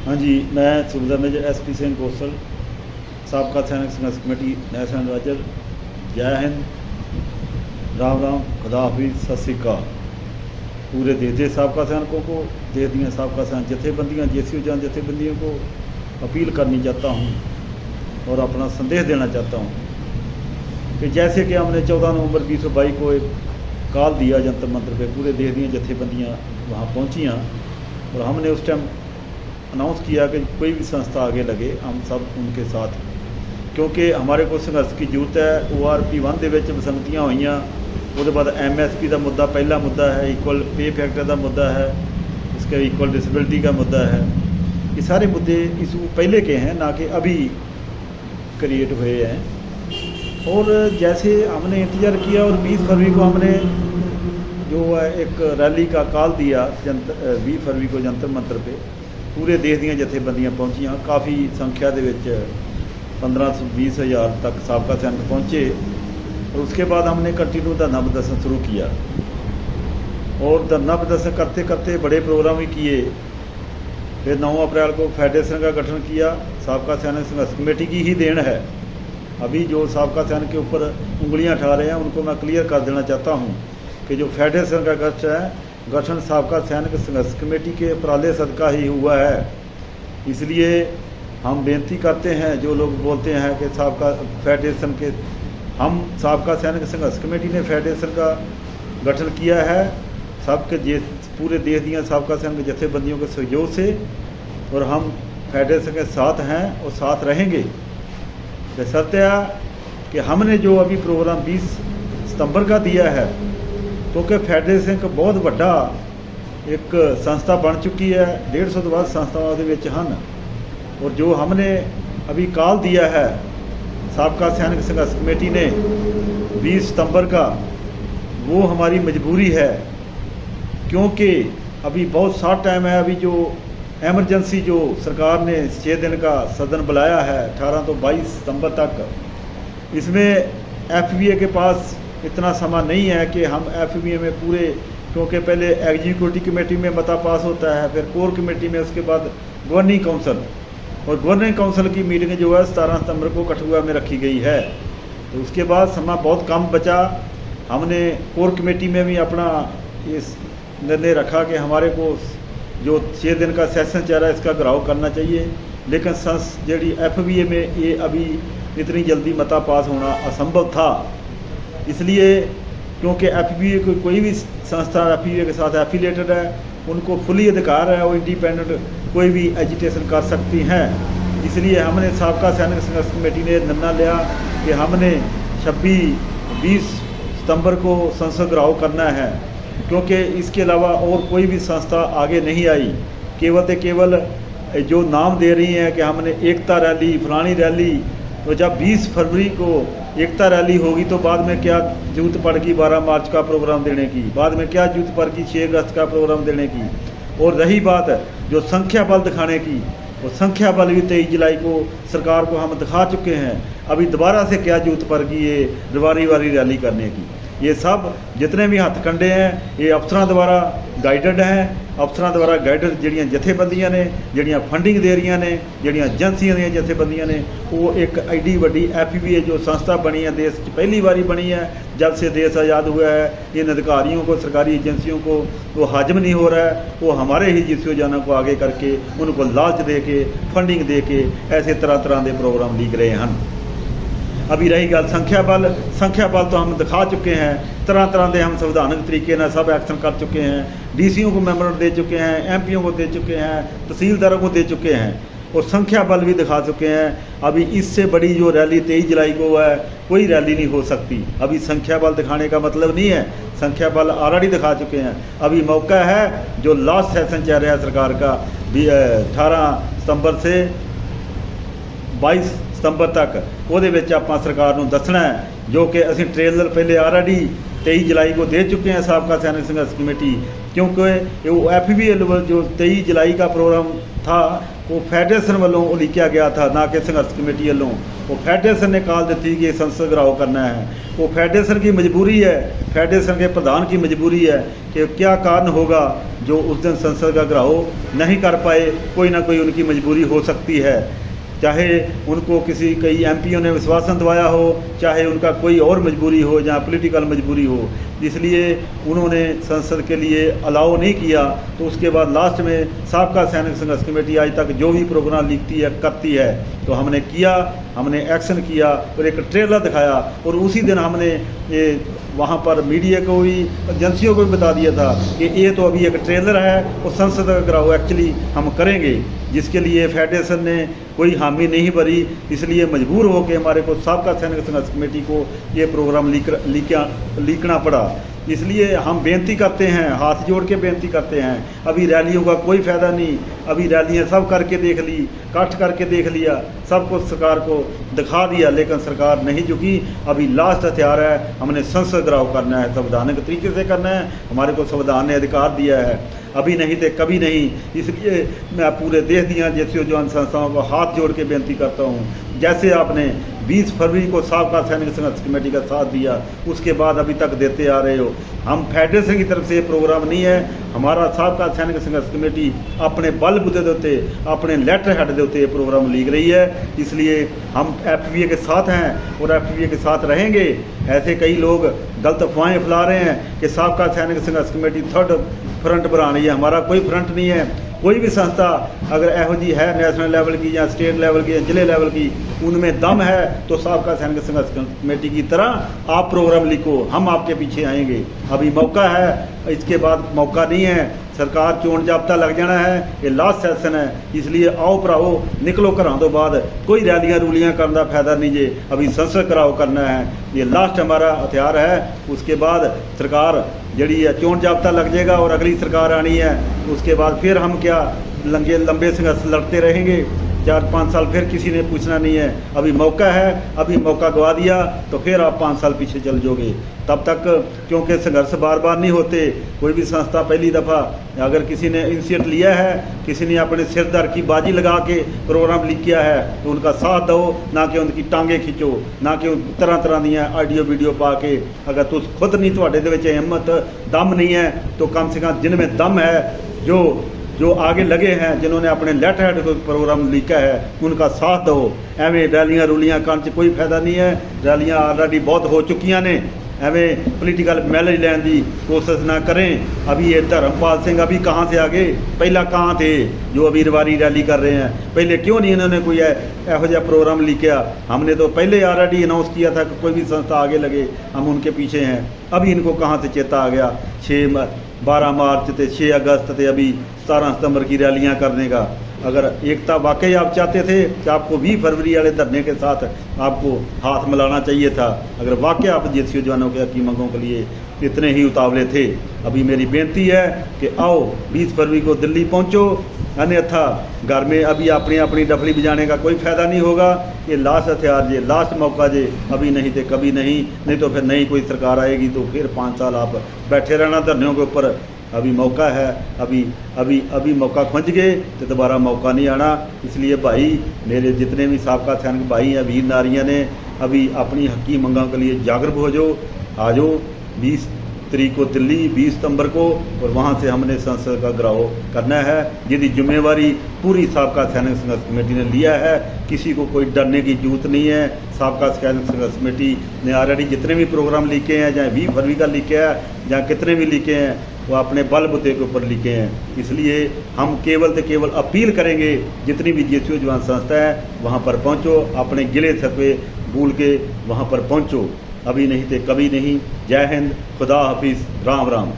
हाँ जी, मैं सूबेदार मेजर SP सिंह गोसल, साबका सैनिक संघर्ष कमेटी नेशनल एडवाइजर। जय हिंद, राम राम, खुदा हाफिज़, सत श्री अकाल। पूरे देश के साबका सैनिकों को, देश दी साबका सैनिक जथेबंदियाँ, JCO जान जथेबंदियों को अपील करनी चाहता हूँ और अपना संदेश देना चाहता हूँ कि जैसे कि हमने 14 नवंबर 2022 को एक कॉल दिया जंतर मंतर पे, पूरे देश दी जथेबंदियाँ वहाँ पहुँचियाँ और हमने उस टाइम अनाउंस किया कि कोई भी संस्था आगे लगे, हम सब उनके साथ, क्योंकि हमारे को संघर्ष की जरूरत है। ORP 1 ਦੇ ਵਿੱਚ ਵਿਸੰਗਤੀਆਂ ਹੋਈਆਂ, ਉਹਦੇ बाद MSP का मुद्दा पहला मुद्दा है, इक्वल पे फैक्टर का मुद्दा है, इसके इक्वल डिसेबिलिटी का मुद्दा है। ये सारे मुद्दे इशू पहले के हैं, ना कि अभी क्रिएट हुए हैं। और जैसे हमने इंतज़ार किया और 20 फरवरी को हमने जो है एक रैली का कॉल दिया, 20 फरवरी को जंतर मंतर पे पूरे देश ਦੀਆਂ जथेबंदियाँ पहुँचियाँ। काफ़ी संख्या ਦੇ ਵਿੱਚ 15 से 20 हज़ार तक साबका सैनिक पहुँचे और उसके बाद हमने कंटिन्यू धरना प्रदर्शन शुरू किया और धरना प्रदर्शन करते करते बड़े प्रोग्राम भी किए। फिर 9 अप्रैल को फेडरेशन का गठन किया। साबका सैनिक संघर्ष कमेटी की ही देन है। अभी जो साबका सैनिक के ऊपर उंगलियां उठा रहे हैं उनको मैं क्लियर कर देना चाहता हूँ कि जो फेडरेशन का गठन साबका सैनिक संघर्ष कमेटी के उपराले सदका ही हुआ है। इसलिए हम बेनती करते हैं, जो लोग बोलते हैं कि साबका फेडरेशन के, हम साबका सैनिक संघर्ष कमेटी ने फेडरेशन का गठन किया है सबके पूरे देश दी साबका सैनिक जथेबंदियों के सहयोग से, और हम फेडरेशन के साथ हैं और साथ रहेंगे। बशर्ते कि हमने जो अभी प्रोग्राम 20 सितंबर का दिया है, क्योंकि फेडरेशन एक बहुत बड़ा एक संस्था बन चुकी है, 150 तो बाद संस्थावां दे विच हन। और जो हमने अभी कॉल दिया है साबका सैनिक संघर्ष कमेटी ने 20 सितंबर का, वो हमारी मजबूरी है, क्योंकि अभी बहुत शॉर्ट टाइम है। अभी जो एमरजेंसी जो सरकार ने 6 दिन का सदन बुलाया है 18 तो 22 सितंबर तक, इसमें FBA के पास इतना समा नहीं है कि हम FBA में पूरे, क्योंकि पहले एग्जीक्यूटिव कमेटी में मता पास होता है, फिर कोर कमेटी में, उसके बाद गवर्निंग काउंसिल, और गवर्निंग काउंसिल की मीटिंग जो है 17 सितंबर को कठुआ में रखी गई है। तो उसके बाद समा बहुत कम बचा। हमने कोर कमेटी में भी अपना इस निर्णय रखा कि हमारे को जो 6 दिन का सेशन चल रहा है इसका घिराव करना चाहिए, लेकिन जी FBA में ये अभी इतनी जल्दी मता पास होना असंभव था। इसलिए क्योंकि FBA कोई भी संस्था FBA के साथ एफिलेटेड है, उनको फुली अधिकार है, वो इंडिपेंडेंट कोई भी एजिटेशन कर सकती हैं। इसलिए हमने साबका सैनिक संघर्ष कमेटी ने निर्णय लिया कि हमने 26-20 सितंबर को संसद घिराव करना है, क्योंकि इसके अलावा और कोई भी संस्था आगे नहीं आई। केवल तो केवल जो नाम दे रही हैं कि हमने एकता रैली, फलानी रैली, तो जब 20 फरवरी को एकता रैली होगी तो बाद में क्या जरूरत पड़ेगी 12 मार्च का प्रोग्राम देने की, बाद में क्या जरूरत पड़ेगी 6 अगस्त का प्रोग्राम देने की। और रही बात जो संख्या बल दिखाने की, वो संख्या बल भी 23 जुलाई को सरकार को हम दिखा चुके हैं। अभी दोबारा से क्या जरूरत पड़ेगी ये रवारी रैली करने की। ये सब जितने भी हथकंडे हैं ये अफसरां द्वारा गाइडेड हैं। अफसरां द्वारा गाइडेड जड़ियाँ जथेबंदियाँ ने, जड़ियाँ फंडिंग दे रही ने, जड़ियाँ एजेंसियां दी जथेबंदियाँ ने, वो एक एडी वड्डी FBA जो संस्था बनी है, देश की पहली बारी बनी है जब से देश आज़ाद हुआ है। इन अधिकारियों को, सरकारी एजेंसियों को वो हजम नहीं हो रहा है। वो हमारे ही JCO जाना को आगे करके उनको लालच दे के, फंडिंग दे के ऐसे तरह तरह के प्रोग्राम लीक रहे हैं। अभी रही गल संख्या बल तो हम दिखा चुके हैं। तरह तरह के हम संवैधानिक तरीके ना सब एक्शन कर चुके हैं। DCO को मेमोरेंडम दे चुके हैं, MPओ को दे चुके हैं, तहसीलदारों को दे चुके हैं, और संख्या बल भी दिखा चुके हैं। अभी इससे बड़ी जो रैली 23 जुलाई को है, कोई रैली नहीं हो सकती। अभी संख्या बल दिखाने का मतलब नहीं है, संख्या बल ऑलरेडी दिखा चुके हैं। अभी मौका है जो लास्ट सेशन चल रहा है सरकार का 18 सितंबर से 22 सितंबर तक, ਉਹਦੇ ਵਿੱਚ ਆਪਾਂ सरकार ਨੂੰ दसना है। जो कि ਅਸੀਂ ट्रेलर पहले ऑलरेडी 23 जुलाई को दे चुके हैं साबका सैनिक संघर्ष कमेटी, क्योंकि वो FBA जो 23 जुलाई का प्रोग्राम था वो फेडरेशन वालों उलीकिया गया था, ना कि संघर्ष कमेटी वालों। वो फेडरेशन ने कॉल दी कि संसद घिराव करना है। वो फेडरेशन की मजबूरी है, फेडरेशन के प्रधान की मजबूरी है कि क्या कारण होगा जो उस दिन संसद का घिराव नहीं कर पाए। कोई ना कोई उनकी मजबूरी हो सकती है, चाहे उनको किसी कई एमपीओ ने विश्वासन दिवाया हो, चाहे उनका कोई और मजबूरी हो, जहाँ पॉलिटिकल मजबूरी हो, इसलिए उन्होंने संसद के लिए अलाउ नहीं किया। तो उसके बाद लास्ट में साबका सैनिक संघर्ष कमेटी आज तक जो भी प्रोग्राम लिखती है करती है, तो हमने किया, हमने एक्शन किया और एक ट्रेलर दिखाया। और उसी दिन हमने वहाँ पर मीडिया को भी, एजेंसियों को भी बता दिया था कि ये तो अभी एक ट्रेलर है और संसद का घिराव एक्चुअली हम करेंगे, जिसके लिए फेडरेशन ने कोई हामी नहीं भरी। इसलिए मजबूर हो के हमारे को साबका सैनिक संघर्ष कमेटी को ये प्रोग्राम लिखना पड़ा। इसलिए हम बेनती करते हैं, हाथ जोड़ के बेनती करते हैं, अभी रैलियों का कोई फ़ायदा नहीं। अभी रैलियां सब करके देख ली, कट करके देख लिया, सब कुछ सरकार को दिखा दिया, लेकिन सरकार नहीं झुकी। अभी लास्ट हथियार है, हमने संसद घिराव करना है, संवैधानिक तरीके से करना है, हमारे को संविधान ने अधिकार दिया है, अभी नहीं तो कभी नहीं। इसलिए मैं पूरे देश दिया जैसे जवान संस्थाओं को हाथ जोड़ के बेनती करता हूँ, जैसे आपने 20 फरवरी को साबका सैनिक संघर्ष कमेटी का साथ दिया, उसके बाद अभी तक देते आ रहे हो। हम फेडरेशन की तरफ से ये प्रोग्राम नहीं है, हमारा साबका सैनिक संघर्ष कमेटी अपने बल बुद्धे देते, अपने लेटर हेड देते ये प्रोग्राम लिख रही है। इसलिए हम FPA के साथ हैं और FPA के साथ रहेंगे। ऐसे कई लोग गलत अफवाहें फैला रहे हैं कि साबका सैनिक संघर्ष कमेटी थर्ड फ्रंट बना रही है, हमारा कोई फ्रंट नहीं है। कोई भी संस्था अगर एहो जी है नेशनल लेवल की या स्टेट लेवल की या जिले लेवल की, उनमें दम है तो साबका सैनिक संघर्ष कमेटी की तरह आप प्रोग्राम लिखो, हम आपके पीछे आएंगे। अभी मौका है, इसके बाद मौका नहीं है। सरकार चोण जाब्ता लग जाना है, ये लास्ट सेशन है, इसलिए आओ भराओ निकलो घरों तो बाद कोई रैलियां रूलियां करने का फायदा नहीं जे, अभी संसद घिराव करना है, ये लास्ट हमारा हथियार है। उसके बाद सरकार जड़ी है चोण जाब्ता लग जाएगा और अगली सरकार आनी है, उसके बाद फिर हम क्या लंबे संघर्ष लड़ते रहेंगे, 4-5 साल फिर किसी ने पूछना नहीं है। अभी मौका है, अभी मौका गवा दिया तो फिर आप 5 साल पीछे चल जाओगे। तब तक क्योंकि संघर्ष बार बार नहीं होते, कोई भी संस्था पहली दफ़ा अगर किसी ने इनिशिएट लिया है, किसी ने अपने सिरदर की बाजी लगा के प्रोग्राम लिख किया है, तो उनका साथ दो, ना कि उनकी टांगे खिंचो, ना कि तरह तरह दियाँ ऑडियो वीडियो पा के। अगर तुम खुद नहीं, थोड़े दे विच हिम्मत दम नहीं है, तो कम से कम जिनमें दम है, जो आगे लगे हैं, जिन्होंने अपने लेटर हेड को प्रोग्राम लिखा है, उनका साथ दो। एवं रैलियां रूलियां करने से कोई फायदा नहीं है, रैलियां ऑलरेडी बहुत हो चुकियां ने। एवं पोलिटिकल मैलेज लैन की कोशिश ना करें। अभी ये धर्मपाल सिंह अभी कहाँ से आ गए, पहला कहाँ थे जो अभी रवारी रैली कर रहे हैं? पहले क्यों नहीं इन्होंने कोई एहो जिहा प्रोग्राम लिखा? हमने तो पहले ऑलरेडी अनाउंस किया था कि कोई भी संस्था आगे लगे हम उनके पीछे हैं। अभी इनको कहाँ से चेता आ गया 12 मार्च ते 6 अगस्त ते अभी 17 सितंबर की रैलियां करने का? अगर एकता वाकई आप चाहते थे तो आपको 20 फरवरी वाले धरने के साथ आपको हाथ मिलाना चाहिए था। अगर वाकई आप जेसीओ जवानों के हकी मंगों के लिए इतने ही उतावले थे। अभी मेरी बेनती है कि आओ 20 फरवरी को दिल्ली पहुंचो, अन्यथा घर में अभी अपनी अपनी डफली बजाने का कोई फ़ायदा नहीं होगा। ये लास्ट हथियार जे, लास्ट मौका जे, अभी नहीं तो कभी नहीं तो फिर नई कोई सरकार आएगी तो फिर 5 साल आप बैठे रहना धरनों के ऊपर। अभी मौका है, अभी मौका खुंज गए तो दोबारा मौका नहीं आना। इसलिए भाई, मेरे जितने भी साबका सैनिक भाई हैं, वीर नारियां ने, अभी अपनी हकी मंगों के लिए जागरूक हो जाओ, आ जाओ 20 तारीख को दिल्ली, 20 सितंबर को, और वहाँ से हमने संसद का घिराव करना है, जिसकी जिम्मेवारी पूरी साबका सैनिक संघर्ष कमेटी ने लिया है। किसी को कोई डरने की जरूरत नहीं है। साबका सैनिक संघर्ष कमेटी ने ऑलरेडी जितने भी प्रोग्राम लिखे हैं, चाहे 20 फरवरी का लिखे है, जहाँ कितने भी लिखे हैं, वो अपने बलबूते के ऊपर लिखे हैं। इसलिए हम केवल तो केवल अपील करेंगे, जितनी भी जेसीओ जवान संस्था है वहाँ पर पहुँचो, अपने गिले थके भूल के वहाँ पर पहुँचो, अभी नहीं तो कभी नहीं। जय हिंद, खुदा हाफिज़, राम राम।